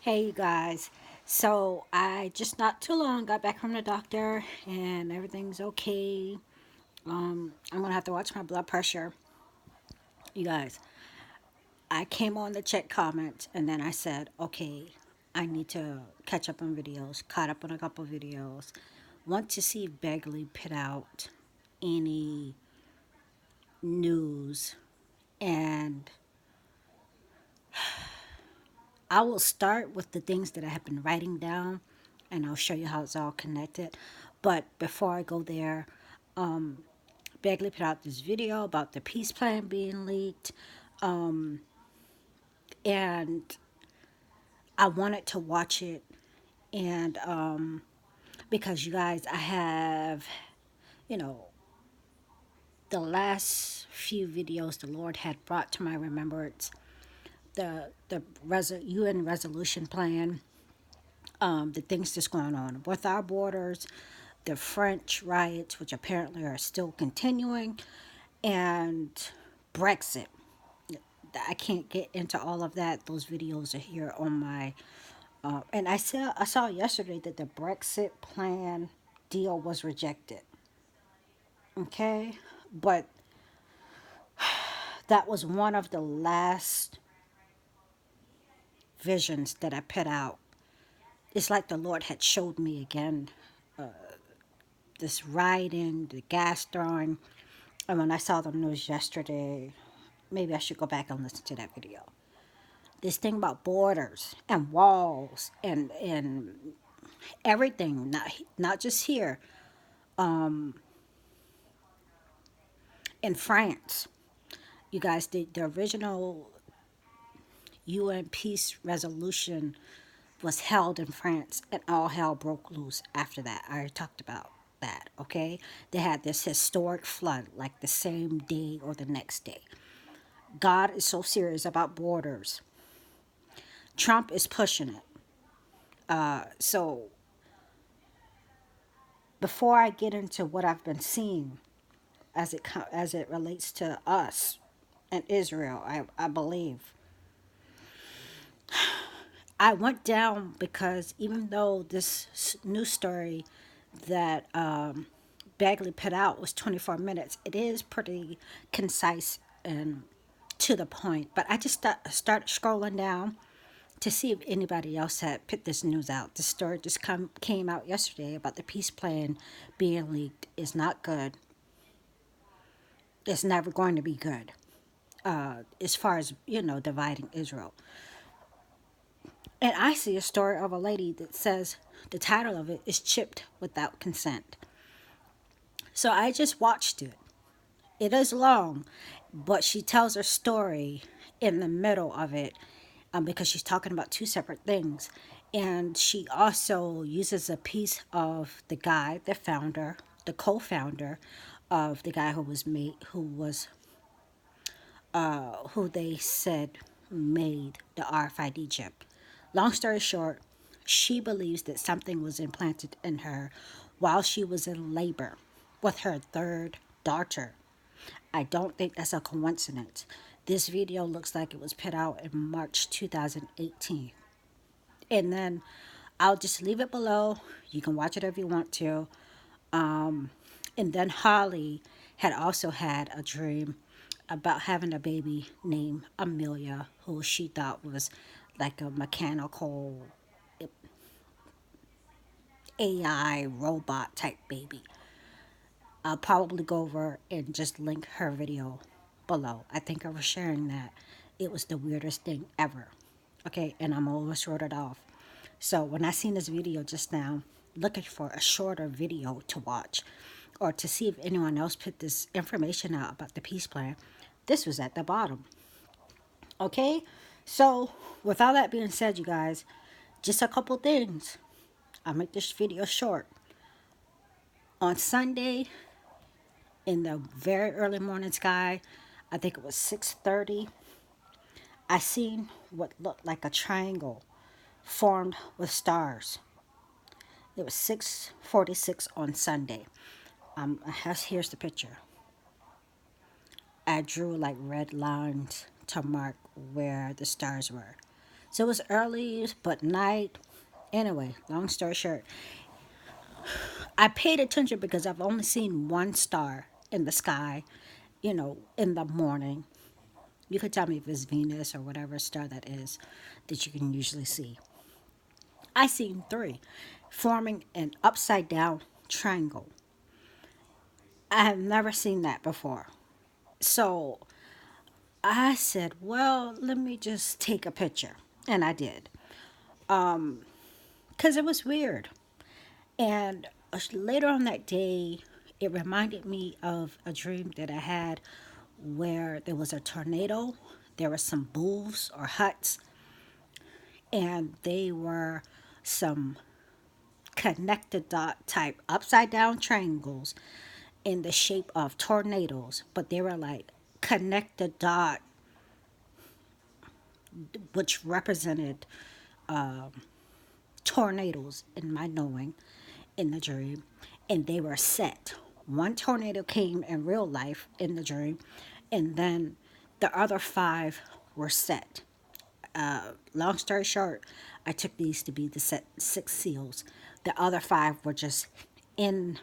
Hey you guys, so I just not too long got back from the doctor and everything's okay. I'm gonna have to watch my blood pressure. You guys, I came on to check comments and then I said, okay, I need to catch up on videos, caught up on a couple videos. Want to see if Begley put out any news, and I will start with the things that I have been writing down and I'll show you how it's all connected. But before I go there, Begley put out this video about the peace plan being leaked, and I wanted to watch it. And because you guys, I have, you know, the last few videos the Lord had brought to my remembrance the UN resolution plan, the things that's going on with our borders, the French riots, which apparently are still continuing, and Brexit. I can't get into all of that. Those videos are here on my. And I saw yesterday that the Brexit plan deal was rejected. Okay, but that was one of the last visions that I put out. It's like the Lord had showed me again this rioting, the gas throwing. And when I saw the news yesterday, maybe I should go back and listen to that video. This thing about borders and walls and everything, not just here, in France. You guys, the original UN peace resolution was held in France, and all hell broke loose after that. I already talked about that, okay? They had this historic flood like the same day or the next day. God is so serious about borders. Trump is pushing it. So before I get into what I've been seeing as it relates to us and Israel, I believe I went down because even though this news story that Bagley put out was 24 minutes, it is pretty concise and to the point. But I just started scrolling down to see if anybody else had put this news out. The story just came out yesterday about the peace plan being leaked. Is not good. It's never going to be good. As far as dividing Israel. And I see a story of a lady that says the title of it is Chipped Without Consent. So I just watched it. It is long, but she tells her story in the middle of it, because she's talking about two separate things. And she also uses a piece of the guy, the founder, the co-founder of the guy who they said made the RFID chip. Long story short, she believes that something was implanted in her while she was in labor with her third daughter. I don't think that's a coincidence. This video looks like it was put out in March 2018. And then I'll just leave it below. You can watch it if you want to. And then Holly had also had a dream about having a baby named Amelia, who she thought was like a mechanical AI robot type baby. I'll probably go over and just link her video below. I think I was sharing that. It was the weirdest thing ever. Okay, and I'm almost wrote it off. So when I seen this video just now, looking for a shorter video to watch or to see if anyone else put this information out about the peace plan, this was at the bottom. Okay, so with all that being said, you guys, just a couple things. I'll make this video short. On Sunday, in the very early morning sky, I think it was 6:30, I seen what looked like a triangle formed with stars. It was 6:46 on Sunday. Here's the picture. I drew like red lines to mark where the stars were. So it was early, but night. Anyway, long story short, I paid attention because I've only seen one star in the sky, in the morning. You could tell me if it's Venus or whatever star that is that you can usually see. I seen three forming an upside down triangle. I have never seen that before. So I said, well, let me just take a picture. And I did. Because it was weird. And later on that day, it reminded me of a dream that I had where there was a tornado, there were some booths or huts, and they were some connected dot type upside down triangles in the shape of tornadoes, but they were like connected dot, which represented tornadoes in my knowing in the dream, and they were set. One tornado came in real life in the dream, and then the other five were set. Long story short, I took these to be the set six seals. The other five were just in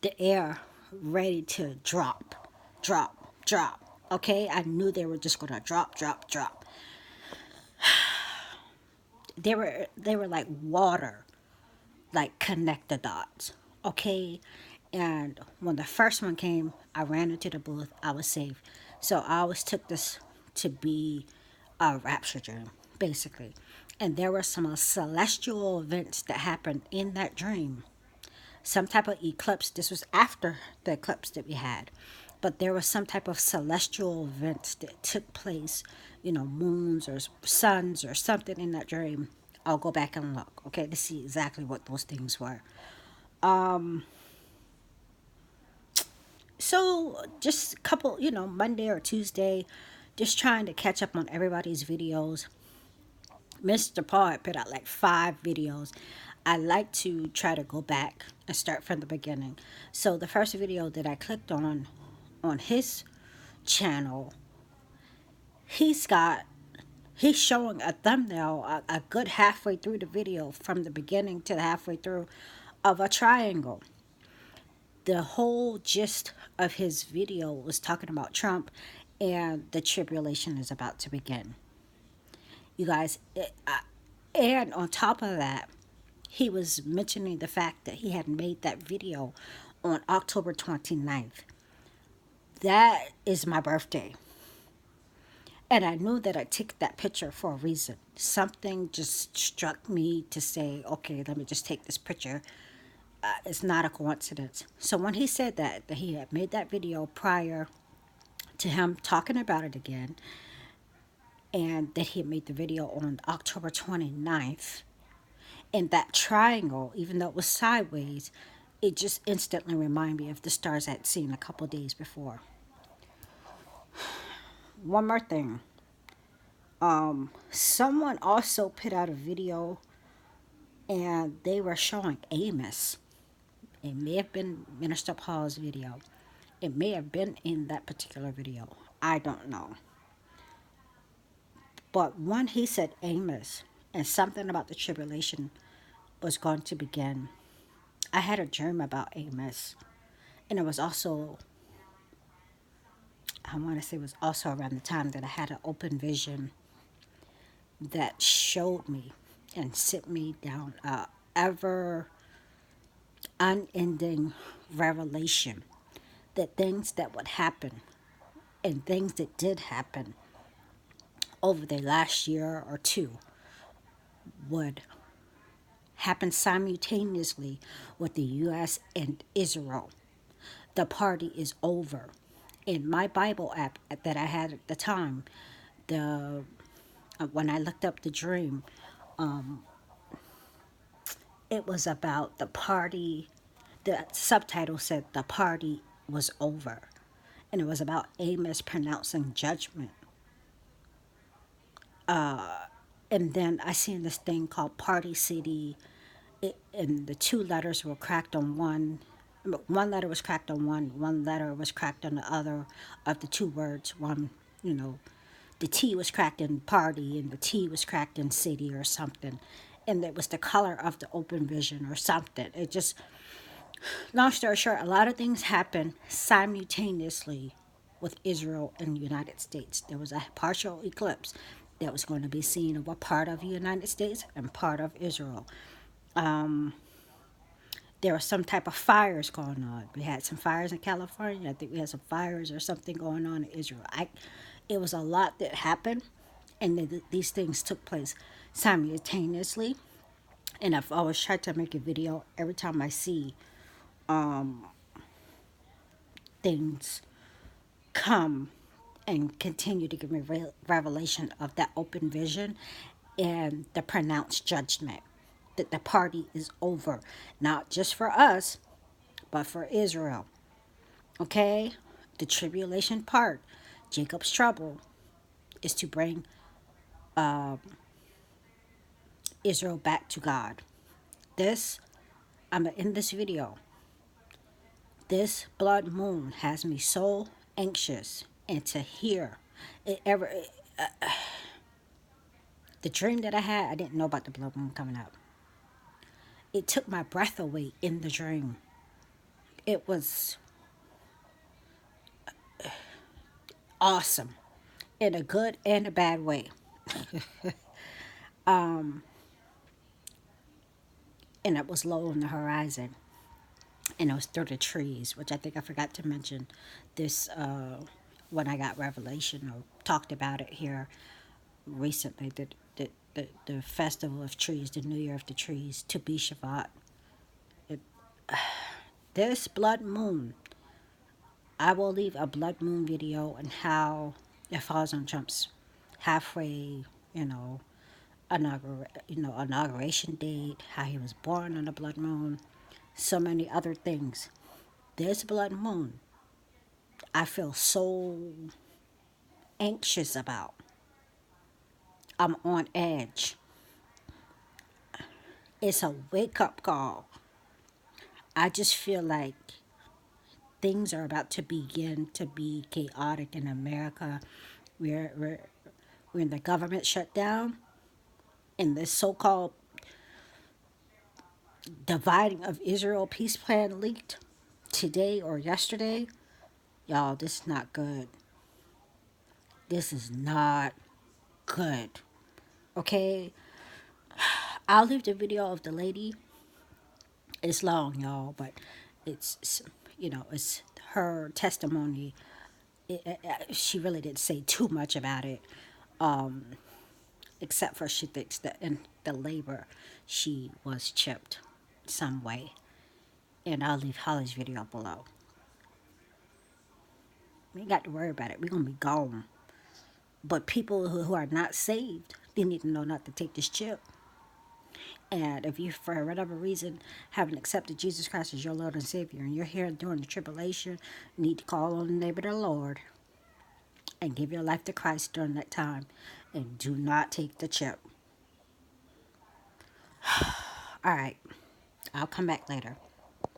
the air, ready to drop, drop, drop. Okay, I knew they were just gonna drop, drop, drop. They were like water, like connect the dots. Okay, and when the first one came, I ran into the booth. I was safe, so I always took this to be a rapture dream, basically. And there were some celestial events that happened in that dream, some type of eclipse. This was after the eclipse that we had, but there was some type of celestial events that took place, moons or suns or something in that dream. I'll go back and look, okay, to see exactly what those things were. So just a couple, Monday or Tuesday, just trying to catch up on everybody's videos. Mr. Paul had put out like 5 videos. I like to try to go back and start from the beginning. So the first video that I clicked on his channel, he's got he's showing a thumbnail a good halfway through the video from the beginning to the halfway through of a triangle. The whole gist of his video was talking about Trump and the tribulation is about to begin. You guys, and on top of that, he was mentioning the fact that he had made that video on October 29th. That is my birthday. And I knew that I took that picture for a reason. Something just struck me to say, okay, let me just take this picture. It's not a coincidence. So when he said that he had made that video prior to him talking about it again, and that he had made the video on October 29th, and that triangle, even though it was sideways, it just instantly reminded me of the stars I'd seen a couple days before. One more thing. Someone also put out a video and they were showing Amos. It may have been Minister Paul's video. It may have been in that particular video. I don't know. But when he said Amos and something about the tribulation was going to begin, I had a dream about Amos. And it was also, I want to say it was also around the time that I had an open vision that showed me and sent me down a ever unending revelation that things that would happen and things that did happen over the last year or two would happen simultaneously with the U.S. and Israel. The party is over. In my Bible app that I had at the time, the when I looked up the dream, it was about the party. The subtitle said the party was over. And it was about Amos pronouncing judgment. And then I seen this thing called Party City. And the two letters were cracked on one. One letter was cracked on one letter was cracked on the other of the two words. One, the tea was cracked in party and the tea was cracked in city or something, and it was the color of the open vision or something. It just, long story short, a lot of things happened simultaneously with Israel and the United States. There was a partial eclipse that was going to be seen of a part of the United States and part of Israel. There was some type of fires going on. We had some fires in California. I think we had some fires or something going on in Israel. It was a lot that happened, and these things took place simultaneously. And I've always tried to make a video every time I see things come and continue to give me revelation of that open vision and the pronounced judgment that the party is over, not just for us, but for Israel. Okay? The tribulation part, Jacob's trouble, is to bring Israel back to God. This, I'm going to end this video. This blood moon has me so anxious, and to hear it ever, the dream that I had, I didn't know about the blood moon coming up. It took my breath away in the dream. It was awesome in a good and a bad way. And it was low on the horizon. And it was through the trees, which I think I forgot to mention this when I got revelation or talked about it here recently. The festival of trees, the New Year of the trees, to be Shabbat. It, this blood moon, I will leave a blood moon video and how it falls on Trump's halfway, you know, inauguration date, how he was born on a blood moon, so many other things. This blood moon, I feel so anxious about. I'm on edge. It's a wake up call. I just feel like things are about to begin to be chaotic in America. We're in the government shutdown, and this so-called dividing of Israel peace plan leaked today or yesterday. Y'all, this is not good. This is not good. Okay? I'll leave the video of the lady. It's long, y'all, but it's it's her testimony. She really didn't say too much about it, except for she thinks that in the labor she was chipped some way. And I'll leave Holly's video below. We ain't got to worry about it. We're going to be gone. But people who are not saved, they need to know not to take this chip. And if you, for whatever reason, haven't accepted Jesus Christ as your Lord and Savior, and you're here during the tribulation, you need to call on the name of the Lord and give your life to Christ during that time. And do not take the chip. All right. I'll come back later.